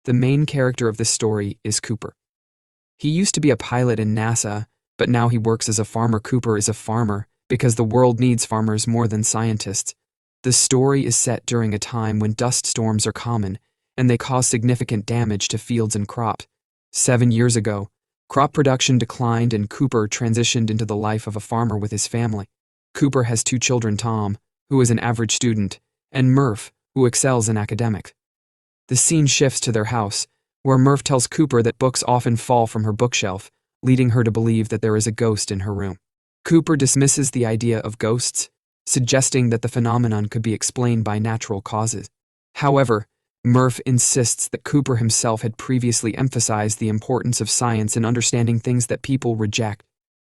The main character of this story is Cooper. He used to be a pilot in NASA, but now he works as a farmer. Cooper is a farmer because the world needs farmers more than scientists. The story is set during a time when dust storms are common, and they cause significant damage to fields and crops. 7 years ago, crop production declined and Cooper transitioned into the life of a farmer with his family. Cooper has 2 children, Tom, who is an average student, and Murph, who excels in academics. The scene shifts to their house, where Murph tells Cooper that books often fall from her bookshelf, leading her to believe that there is a ghost in her room. Cooper dismisses the idea of ghosts, suggesting that the phenomenon could be explained by natural causes. However, Murph insists that Cooper himself had previously emphasized the importance of science in understanding things that people reject.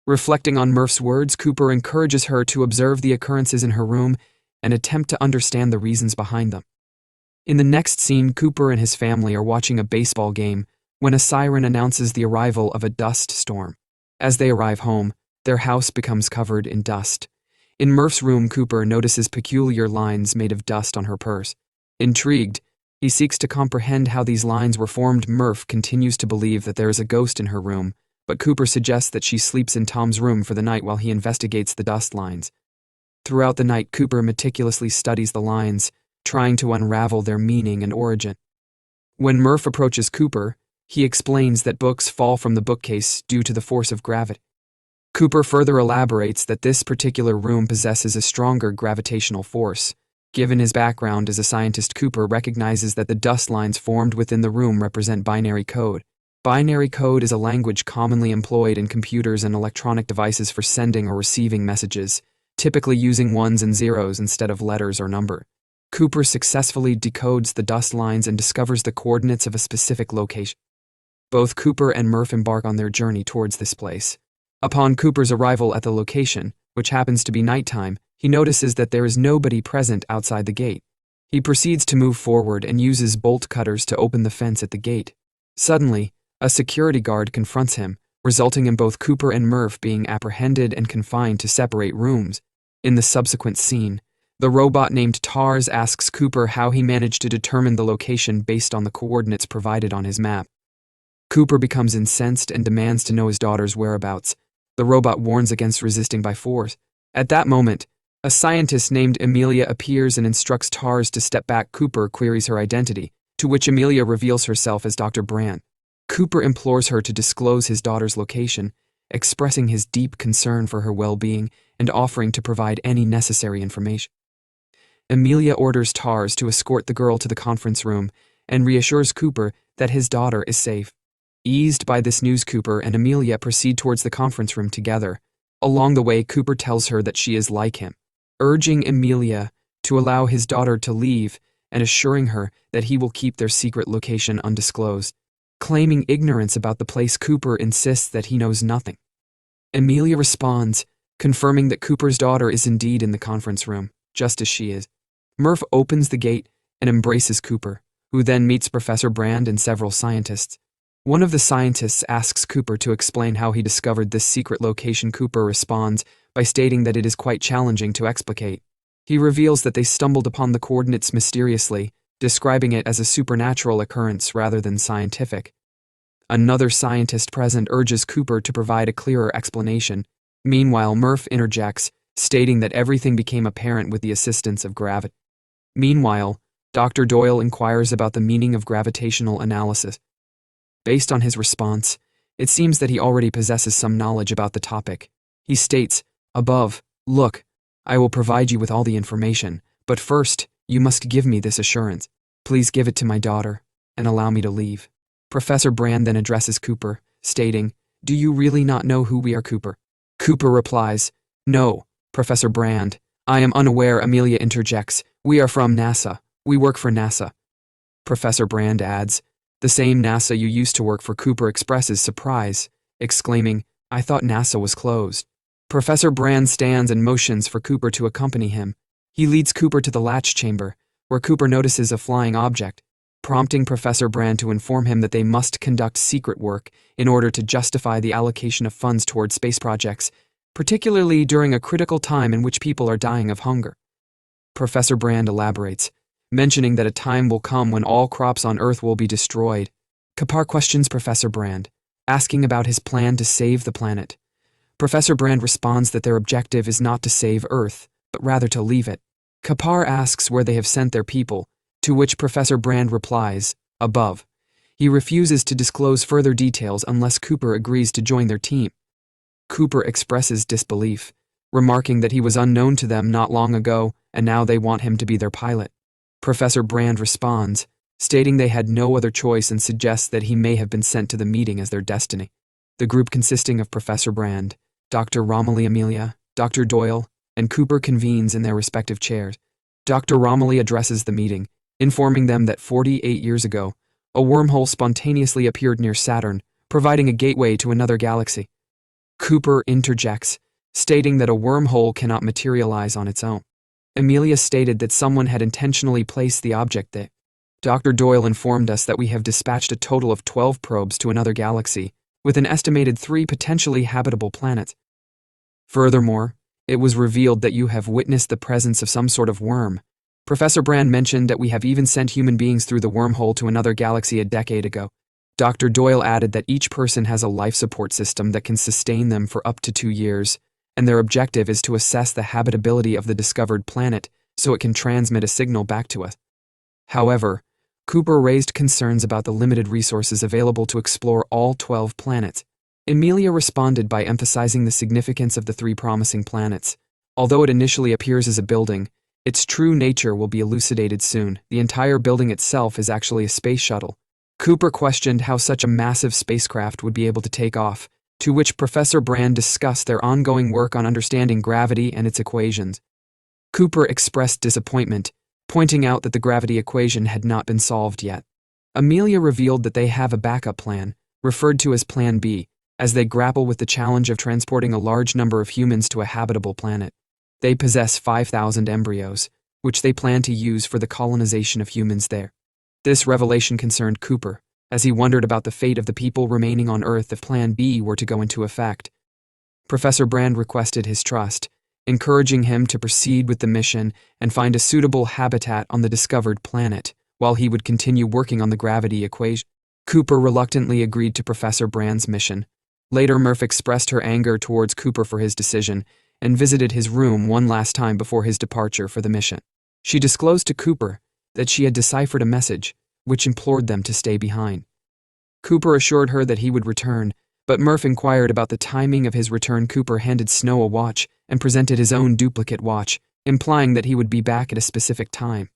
Reflecting on Murph's words, Cooper encourages her to observe the occurrences in her room and attempt to understand the reasons behind them. In the next scene, Cooper and his family are watching a baseball game when a siren announces the arrival of a dust storm. As they arrive home, their house becomes covered in dust. In Murph's room, Cooper notices peculiar lines made of dust on her purse. Intrigued, he seeks to comprehend how these lines were formed. Murph continues to believe that there is a ghost in her room, but Cooper suggests that she sleeps in Tom's room for the night while he investigates the dust lines. Throughout the night, Cooper meticulously studies the lines, trying to unravel their meaning and origin. When Murph approaches Cooper, he explains that books fall from the bookcase due to the force of gravity. Cooper further elaborates that this particular room possesses a stronger gravitational force. Given his background as a scientist, Cooper recognizes that the dust lines formed within the room represent binary code. Binary code is a language commonly employed in computers and electronic devices for sending or receiving messages, typically using ones and zeros instead of letters or numbers. Cooper successfully decodes the dust lines and discovers the coordinates of a specific location. Both Cooper and Murph embark on their journey towards this place. Upon Cooper's arrival at the location, which happens to be nighttime, he notices that there is nobody present outside the gate. He proceeds to move forward and uses bolt cutters to open the fence at the gate. Suddenly, a security guard confronts him, resulting in both Cooper and Murph being apprehended and confined to separate rooms. In the subsequent scene, the robot named TARS asks Cooper how he managed to determine the location based on the coordinates provided on his map. Cooper becomes incensed and demands to know his daughter's whereabouts. The robot warns against resisting by force. At that moment, a scientist named Amelia appears and instructs TARS to step back. Cooper queries her identity, to which Amelia reveals herself as Dr. Brand. Cooper implores her to disclose his daughter's location, expressing his deep concern for her well-being and offering to provide any necessary information. Amelia orders TARS to escort the girl to the conference room and reassures Cooper that his daughter is safe. Eased by this news, Cooper and Amelia proceed towards the conference room together. Along the way, Cooper tells her that she is like him, urging Amelia to allow his daughter to leave and assuring her that he will keep their secret location undisclosed. Claiming ignorance about the place, Cooper insists that he knows nothing. Amelia responds, confirming that Cooper's daughter is indeed in the conference room, just as she is. Murph opens the gate and embraces Cooper, who then meets Professor Brand and several scientists. One of the scientists asks Cooper to explain how he discovered this secret location. Cooper responds by stating that it is quite challenging to explicate. He reveals that they stumbled upon the coordinates mysteriously, describing it as a supernatural occurrence rather than scientific. Another scientist present urges Cooper to provide a clearer explanation. Meanwhile, Murph interjects, stating that everything became apparent with the assistance of gravity. Meanwhile, Dr. Doyle inquires about the meaning of gravitational analysis. Based on his response, it seems that he already possesses some knowledge about the topic. He states, "Above, look, I will provide you with all the information, but first, you must give me this assurance. Please give it to my daughter, and allow me to leave." Professor Brand then addresses Cooper, stating, "Do you really not know who we are, Cooper?" Cooper replies, "No, Professor Brand, I am unaware." Amelia interjects, "We are from NASA. We work for NASA." Professor Brand adds, "The same NASA you used to work for." Cooper expresses surprise, exclaiming, "I thought NASA was closed." Professor Brand stands and motions for Cooper to accompany him. He leads Cooper to the latch chamber, where Cooper notices a flying object, prompting Professor Brand to inform him that they must conduct secret work in order to justify the allocation of funds towards space projects, particularly during a critical time in which people are dying of hunger. Professor Brand elaborates, mentioning that a time will come when all crops on Earth will be destroyed. Kapar questions Professor Brand, asking about his plan to save the planet. Professor Brand responds that their objective is not to save Earth, but rather to leave it. Kapar asks where they have sent their people, to which Professor Brand replies, above. He refuses to disclose further details unless Cooper agrees to join their team. Cooper expresses disbelief, remarking that he was unknown to them not long ago and now they want him to be their pilot. Professor Brand responds, stating they had no other choice and suggests that he may have been sent to the meeting as their destiny. The group consisting of Professor Brand, Dr. Romilly Amelia, Dr. Doyle, and Cooper convenes in their respective chairs. Dr. Romilly addresses the meeting, informing them that 48 years ago, a wormhole spontaneously appeared near Saturn, providing a gateway to another galaxy. Cooper interjects, stating that a wormhole cannot materialize on its own. Amelia stated that someone had intentionally placed the object there. Dr. Doyle informed us that we have dispatched a total of 12 probes to another galaxy, with an estimated 3 potentially habitable planets. Furthermore, it was revealed that you have witnessed the presence of some sort of worm. Professor Brand mentioned that we have even sent human beings through the wormhole to another galaxy a decade ago. Dr. Doyle added that each person has a life support system that can sustain them for up to 2 years, and their objective is to assess the habitability of the discovered planet so it can transmit a signal back to us. However, Cooper raised concerns about the limited resources available to explore all 12 planets. Amelia responded by emphasizing the significance of the 3 promising planets. Although it initially appears as a building, its true nature will be elucidated soon. The entire building itself is actually a space shuttle. Cooper questioned how such a massive spacecraft would be able to take off, to which Professor Brand discussed their ongoing work on understanding gravity and its equations. Cooper expressed disappointment, pointing out that the gravity equation had not been solved yet. Amelia revealed that they have a backup plan, referred to as Plan B, as they grapple with the challenge of transporting a large number of humans to a habitable planet. They possess 5,000 embryos, which they plan to use for the colonization of humans there. This revelation concerned Cooper, as he wondered about the fate of the people remaining on Earth if Plan B were to go into effect. Professor Brand requested his trust, encouraging him to proceed with the mission and find a suitable habitat on the discovered planet, while he would continue working on the gravity equation. Cooper reluctantly agreed to Professor Brand's mission. Later, Murph expressed her anger towards Cooper for his decision and visited his room one last time before his departure for the mission. She disclosed to Cooper that she had deciphered a message, which implored them to stay behind. Cooper assured her that he would return, but Murph inquired about the timing of his return. Cooper handed Snow a watch and presented his own duplicate watch, implying that he would be back at a specific time.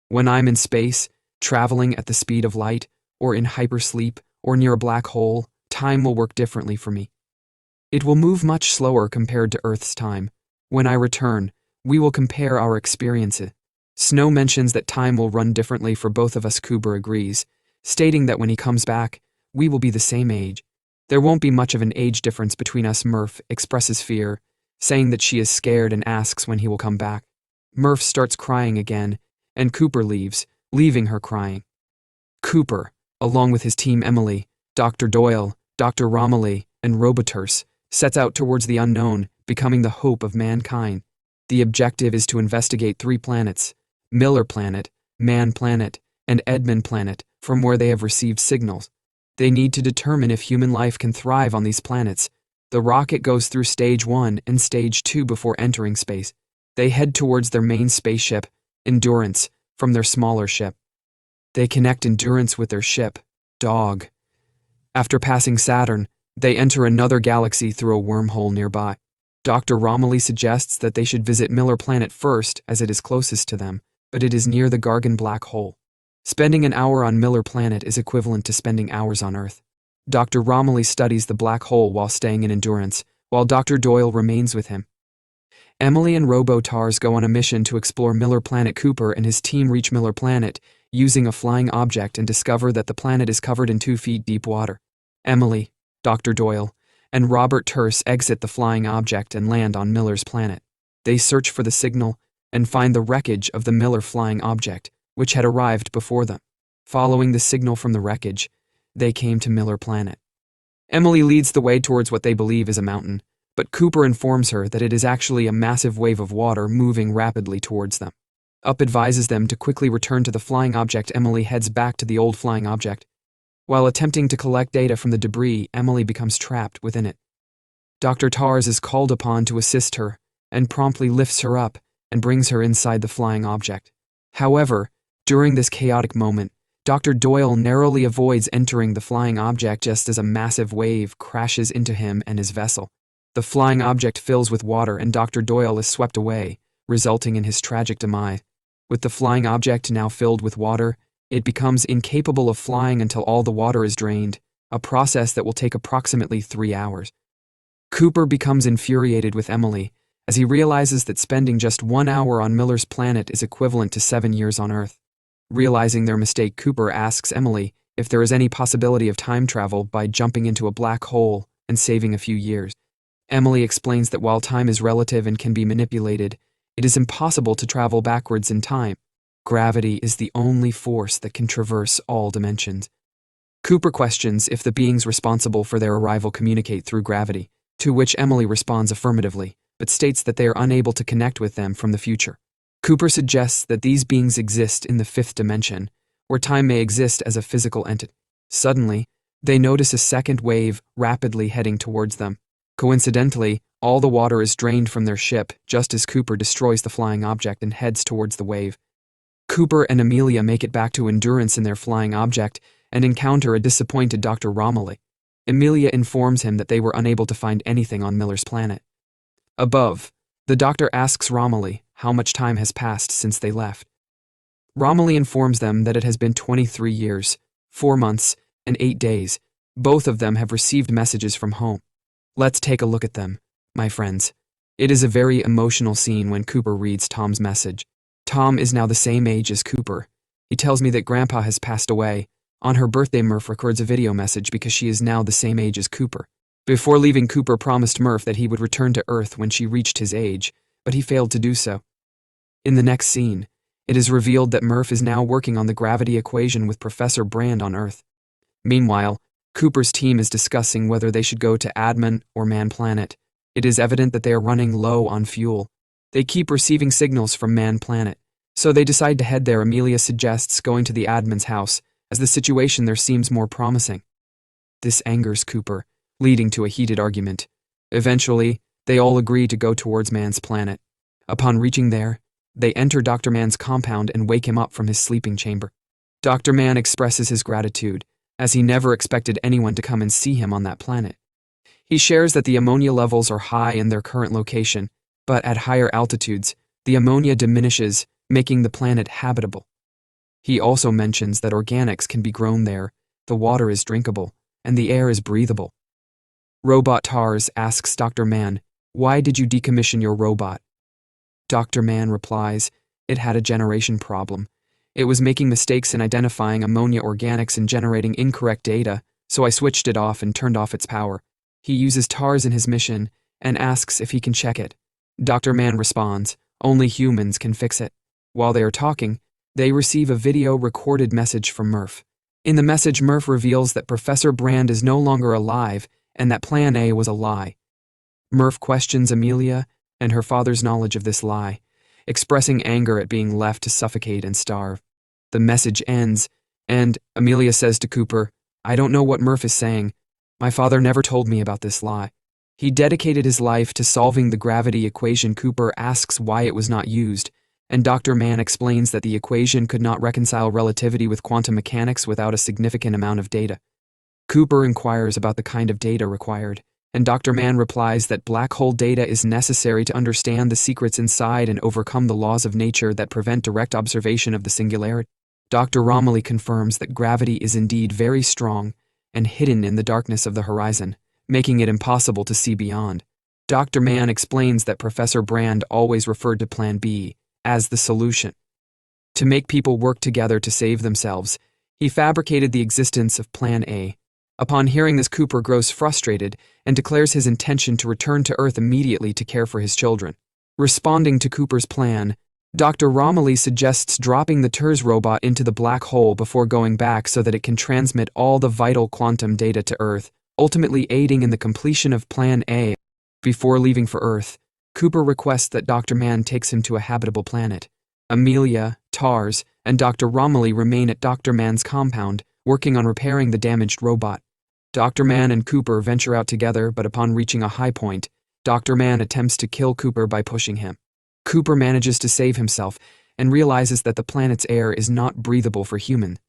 When I'm in space, traveling at the speed of light, or in hypersleep, or near a black hole, time will work differently for me. It will move much slower compared to Earth's time. When I return, we will compare our experiences. Snow mentions that time will run differently for both of us. Cooper agrees, stating that when he comes back, we will be the same age. There won't be much of an age difference between us. Murph expresses fear, saying that she is scared and asks when he will come back. Murph starts crying again, and Cooper leaves, leaving her crying. Cooper, along with his team Emily, Dr. Doyle, Dr. Romilly, and Roboturse, sets out towards the unknown, becoming the hope of mankind. The objective is to investigate 3 planets, Miller Planet, Man Planet, and Edmund Planet, from where they have received signals. They need to determine if human life can thrive on these planets. The rocket goes through Stage 1 and Stage 2 before entering space. They head towards their main spaceship, Endurance, from their smaller ship. They connect Endurance with their ship, Dog. After passing Saturn, they enter another galaxy through a wormhole nearby. Dr. Romilly suggests that they should visit Miller Planet first as it is closest to them, but it is near the Gargan black hole. Spending an hour on Miller Planet is equivalent to spending hours on Earth. Dr. Romilly studies the black hole while staying in Endurance, while Dr. Doyle remains with him. Emily and Robotars go on a mission to explore Miller Planet. Cooper and his team reach Miller Planet using a flying object and discover that the planet is covered in 2 feet deep water. Emily, Dr. Doyle, and Robert Terse exit the flying object and land on Miller's planet. They search for the signal and find the wreckage of the Miller flying object, which had arrived before them. Following the signal from the wreckage, they came to Miller Planet. Emily leads the way towards what they believe is a mountain, but Cooper informs her that it is actually a massive wave of water moving rapidly towards them. Up advises them to quickly return to the flying object. Emily heads back to the old flying object. While attempting to collect data from the debris, Emily becomes trapped within it. Dr. Tars is called upon to assist her and promptly lifts her up and brings her inside the flying object. However, during this chaotic moment, Dr. Doyle narrowly avoids entering the flying object just as a massive wave crashes into him and his vessel. The flying object fills with water and Dr. Doyle is swept away, resulting in his tragic demise. With the flying object now filled with water, it becomes incapable of flying until all the water is drained, a process that will take approximately 3 hours. Cooper becomes infuriated with Emily as he realizes that spending just 1 hour on Miller's planet is equivalent to 7 years on Earth. Realizing their mistake, Cooper asks Emily if there is any possibility of time travel by jumping into a black hole and saving a few years. Emily explains that while time is relative and can be manipulated, it is impossible to travel backwards in time. Gravity is the only force that can traverse all dimensions. Cooper questions if the beings responsible for their arrival communicate through gravity, to which Emily responds affirmatively, but states that they are unable to connect with them from the future. Cooper suggests that these beings exist in the 5th dimension, where time may exist as a physical entity. Suddenly, they notice a second wave rapidly heading towards them. Coincidentally, all the water is drained from their ship just as Cooper destroys the flying object and heads towards the wave. Cooper and Amelia make it back to Endurance in their flying object and encounter a disappointed Dr. Romilly. Amelia informs him that they were unable to find anything on Miller's planet. Above, the doctor asks Romilly how much time has passed since they left. Romilly informs them that it has been 23 years, 4 months, and 8 days. Both of them have received messages from home. Let's take a look at them, my friends. It is a very emotional scene when Cooper reads Tom's message. Tom is now the same age as Cooper. He tells me that Grandpa has passed away. On her birthday, Murph records a video message because she is now the same age as Cooper. Before leaving, Cooper promised Murph that he would return to Earth when she reached his age, but he failed to do so. In the next scene, it is revealed that Murph is now working on the gravity equation with Professor Brand on Earth. Meanwhile, Cooper's team is discussing whether they should go to Admin or Man Planet. It is evident that they are running low on fuel. They keep receiving signals from Man Planet, so they decide to head there. Amelia suggests going to the Admin's house, as the situation there seems more promising. This angers Cooper, leading to a heated argument. Eventually, they all agree to go towards Man's planet. Upon reaching there, they enter Dr. Man's compound and wake him up from his sleeping chamber. Dr. Man expresses his gratitude, as he never expected anyone to come and see him on that planet. He shares that the ammonia levels are high in their current location, but at higher altitudes, the ammonia diminishes, making the planet habitable. He also mentions that organics can be grown there, the water is drinkable, and the air is breathable. Robot Tars asks Dr. Man, "Why did you decommission your robot?" Dr. Man replies, "It had a generation problem. It was making mistakes in identifying ammonia organics and generating incorrect data, so I switched it off and turned off its power." He uses Tars in his mission and asks if he can check it. Dr. Man responds, "Only humans can fix it." While they are talking, they receive a video-recorded message from Murph. In the message, Murph reveals that Professor Brand is no longer alive and that Plan A was a lie. Murph questions Amelia and her father's knowledge of this lie, expressing anger at being left to suffocate and starve. The message ends, and Amelia says to Cooper, "I don't know what Murph is saying. My father never told me about this lie. He dedicated his life to solving the gravity equation." Cooper asks why it was not used, and Dr. Man explains that the equation could not reconcile relativity with quantum mechanics without a significant amount of data. Cooper inquires about the kind of data required, and Dr. Man replies that black hole data is necessary to understand the secrets inside and overcome the laws of nature that prevent direct observation of the singularity. Dr. Romilly confirms that gravity is indeed very strong and hidden in the darkness of the horizon, making it impossible to see beyond. Dr. Man explains that Professor Brand always referred to Plan B as the solution. To make people work together to save themselves, he fabricated the existence of Plan A. Upon hearing this, Cooper grows frustrated and declares his intention to return to Earth immediately to care for his children. Responding to Cooper's plan, Dr. Romilly suggests dropping the TERS robot into the black hole before going back so that it can transmit all the vital quantum data to Earth, ultimately aiding in the completion of Plan A. Before leaving for Earth, Cooper requests that Dr. Man takes him to a habitable planet. Amelia, Tars, and Dr. Romilly remain at Dr. Mann's compound, working on repairing the damaged robot. Dr. Mann and Cooper venture out together, but upon reaching a high point, Dr. Mann attempts to kill Cooper by pushing him. Cooper manages to save himself and realizes that the planet's air is not breathable for humans.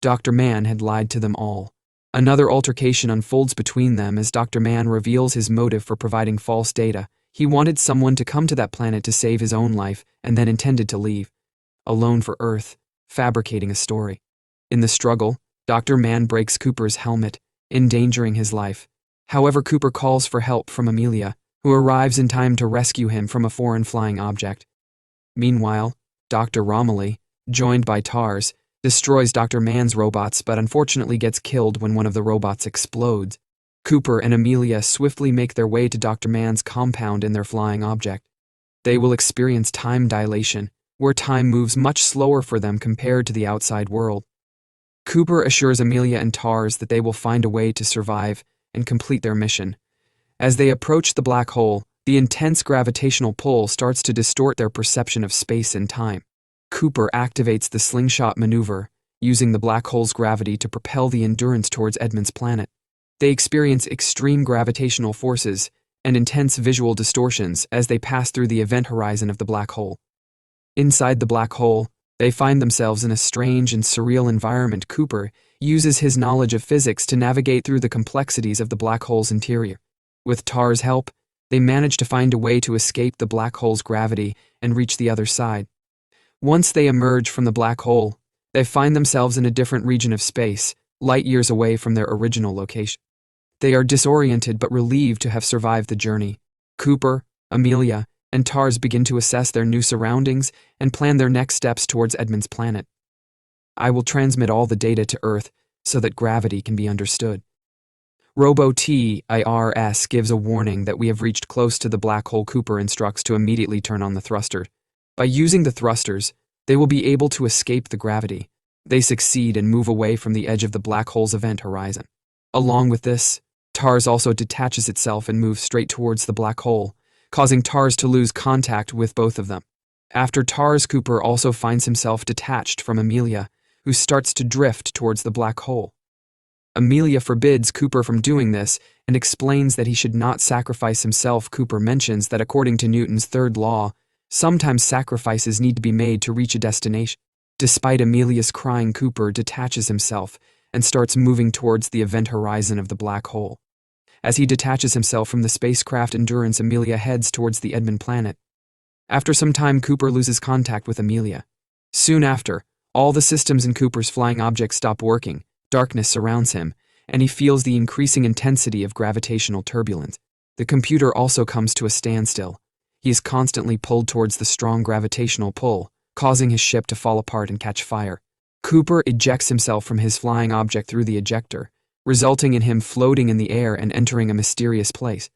Dr. Mann had lied to them all. Another altercation unfolds between them as Dr. Mann reveals his motive for providing false data. He wanted someone to come to that planet to save his own life and then intended to leave, alone for Earth, fabricating a story. In the struggle, Dr. Mann breaks Cooper's helmet, endangering his life. However, Cooper calls for help from Amelia, who arrives in time to rescue him from a foreign flying object. Meanwhile, Dr. Romilly, joined by Tars, destroys Dr. Mann's robots but unfortunately gets killed when one of the robots explodes. Cooper and Amelia swiftly make their way to Dr. Mann's compound in their flying object. They will experience time dilation, where time moves much slower for them compared to the outside world. Cooper assures Amelia and Tars that they will find a way to survive and complete their mission. As they approach the black hole, the intense gravitational pull starts to distort their perception of space and time. Cooper activates the slingshot maneuver, using the black hole's gravity to propel the Endurance towards Edmund's planet. They experience extreme gravitational forces and intense visual distortions as they pass through the event horizon of the black hole. Inside the black hole, they find themselves in a strange and surreal environment. Cooper uses his knowledge of physics to navigate through the complexities of the black hole's interior. With Tars' help, they manage to find a way to escape the black hole's gravity and reach the other side. Once they emerge from the black hole, they find themselves in a different region of space, light years away from their original location. They are disoriented but relieved to have survived the journey. Cooper, Amelia, and Tars begin to assess their new surroundings and plan their next steps towards Edmund's planet. I will transmit all the data to Earth so that gravity can be understood. Robo-TIRS gives a warning that we have reached close to the black hole. Cooper instructs to immediately turn on the thruster. By using the thrusters, they will be able to escape the gravity. They succeed and move away from the edge of the black hole's event horizon. Along with this, Tars also detaches itself and moves straight towards the black hole, causing Tars to lose contact with both of them. After Tars, Cooper also finds himself detached from Amelia, who starts to drift towards the black hole. Amelia forbids Cooper from doing this and explains that he should not sacrifice himself. Cooper mentions that according to Newton's third law, sometimes sacrifices need to be made to reach a destination. Despite Amelia's crying, Cooper detaches himself and starts moving towards the event horizon of the black hole. As he detaches himself from the spacecraft Endurance, Amelia heads towards the Edmund planet. After some time, Cooper loses contact with Amelia. Soon after, all the systems in Cooper's flying object stop working. Darkness surrounds him, and he feels the increasing intensity of gravitational turbulence. The computer also comes to a standstill. He is constantly pulled towards the strong gravitational pull, causing his ship to fall apart and catch fire. Cooper ejects himself from his flying object through the ejector, resulting in him floating in the air and entering a mysterious place.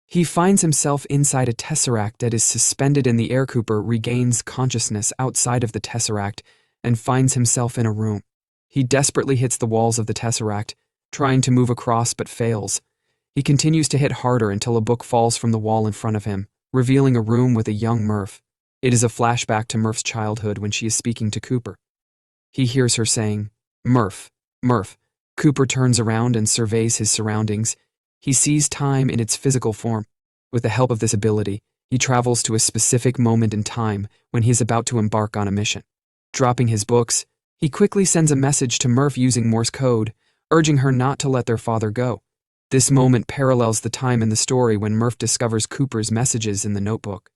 He finds himself inside a tesseract that is suspended in the air. Cooper regains consciousness outside of the tesseract and finds himself in a room. He desperately hits the walls of the tesseract, trying to move across but fails. He continues to hit harder until a book falls from the wall in front of him, revealing a room with a young Murph. It is a flashback to Murph's childhood when she is speaking to Cooper. He hears her saying, "Murph, Murph." Cooper turns around and surveys his surroundings. He sees time in its physical form. With the help of this ability, he travels to a specific moment in time when he is about to embark on a mission. Dropping his books, he quickly sends a message to Murph using Morse code, urging her not to let their father go. This moment parallels the time in the story when Murph discovers Cooper's messages in the notebook.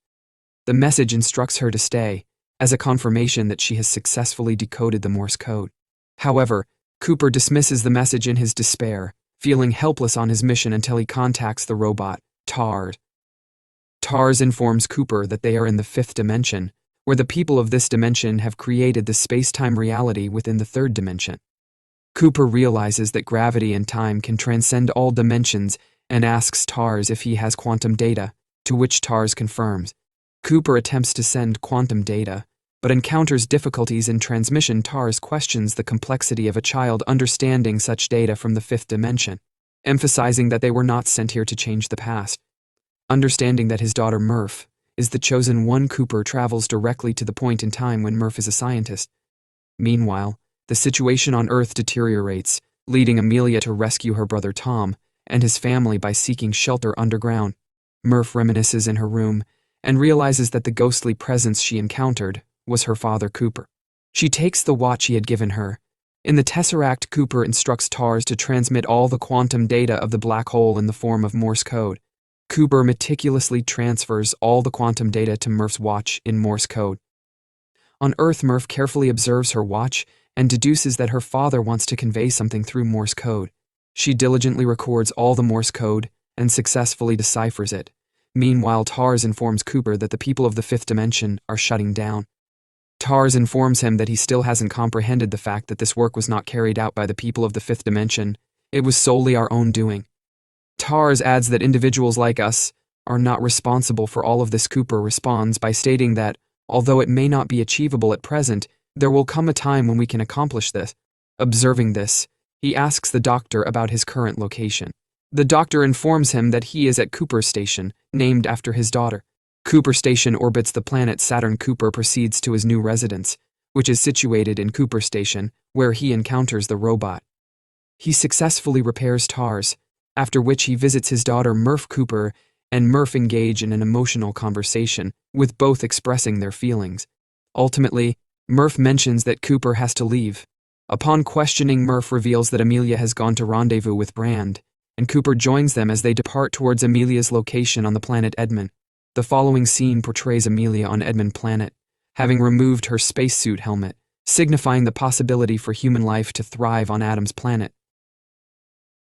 The message instructs her to stay, as a confirmation that she has successfully decoded the Morse code. However, Cooper dismisses the message in his despair, feeling helpless on his mission until he contacts the robot, Tars. Tars informs Cooper that they are in the fifth dimension, where the people of this dimension have created the space-time reality within the third dimension. Cooper realizes that gravity and time can transcend all dimensions and asks Tars if he has quantum data, to which Tars confirms. Cooper attempts to send quantum data, but encounters difficulties in transmission. Tars questions the complexity of a child understanding such data from the fifth dimension, emphasizing that they were not sent here to change the past. Understanding that his daughter Murph is the chosen one. Cooper travels directly to the point in time when Murph is a scientist. Meanwhile, the situation on Earth deteriorates, leading Amelia to rescue her brother Tom and his family by seeking shelter underground. Murph reminisces in her room and realizes that the ghostly presence she encountered was her father Cooper. She takes the watch he had given her. In the Tesseract, Cooper instructs TARS to transmit all the quantum data of the black hole in the form of Morse code. Cooper meticulously transfers all the quantum data to Murph's watch in Morse code. On Earth, Murph carefully observes her watch and deduces that her father wants to convey something through Morse code. She diligently records all the Morse code and successfully deciphers it. Meanwhile, TARS informs Cooper that the people of the fifth dimension are shutting down. TARS informs him that he still hasn't comprehended the fact that this work was not carried out by the people of the fifth dimension. It was solely our own doing. TARS adds that individuals like us are not responsible for all of this. Cooper responds by stating that, although it may not be achievable at present, there will come a time when we can accomplish this. Observing this, he asks the doctor about his current location. The doctor informs him that he is at Cooper Station, named after his daughter. Cooper Station orbits the planet Saturn. Cooper proceeds to his new residence, which is situated in Cooper Station, where he encounters the robot. He successfully repairs TARS, after which he visits his daughter Murph. Cooper and Murph engage in an emotional conversation, with both expressing their feelings. Ultimately, Murph mentions that Cooper has to leave. Upon questioning, Murph reveals that Amelia has gone to rendezvous with Brand, and Cooper joins them as they depart towards Amelia's location on the planet Edmund. The following scene portrays Amelia on Edmund Planet, having removed her spacesuit helmet, signifying the possibility for human life to thrive on Adam's planet.